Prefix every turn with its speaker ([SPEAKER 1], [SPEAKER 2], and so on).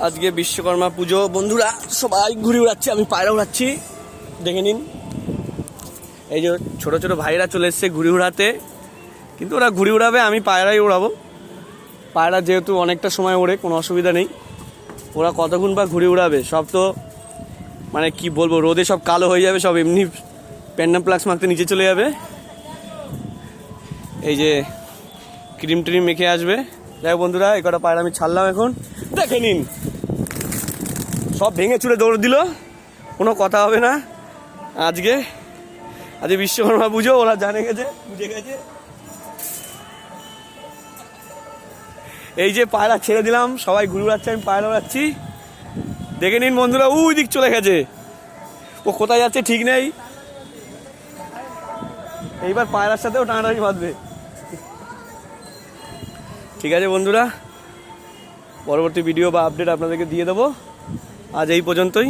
[SPEAKER 1] আজকে বিশ্বকর্মা পুজো বন্ধুরা, সবাই ঘুরে উড়াচ্ছে, আমি পায়রা উড়াচ্ছি, দেখে নিন। এই যে ছোট ছোট ভাইরা চলে এসছে ঘুড়ি উড়াতে, কিন্তু ওরা ঘুড়ি উড়াবে, আমি পায়রাই উড়াবো। পায়রা যেহেতু অনেকটা সময় ওড়ে, কোনো অসুবিধা নেই। ওরা কতক্ষণ বা ঘুড়ি উড়াবে, সব তো মানে কি বলবো, রোদে সব কালো হয়ে যাবে, সব এমনি প্যান্ডাম প্লাক্স মাখতে নিচে চলে যাবে। এই যে ক্রিম ট্রিম মেখে আসবে। যাই বন্ধুরা, এই কটা পায়রা আমি ছাড়লাম, এখন দেখে নিন সব ভেঙে চুরে দৌড় দিল, কোনো কথা হবে না। আজকে বিশ্বকর্মা পুজো, ওরা জানে গেছে, বুঝে গেছে। এই যে পায়রা ছেড়ে দিলাম, সবাই ঘুরে উড়াচ্ছে, আমি পায়রা উড়াচ্ছি, দেখে নিন বন্ধুরা। ওই দিক চলে গেছে, ও কোথায় যাচ্ছে ঠিক নেই। এইবার পায়রার সাথেও টানাটানি বাঁধবে। ঠিক আছে বন্ধুরা, পরবর্তী ভিডিও বা আপডেট আপনাদেরকে দিয়ে দেবো। আজ এই পর্যন্তই।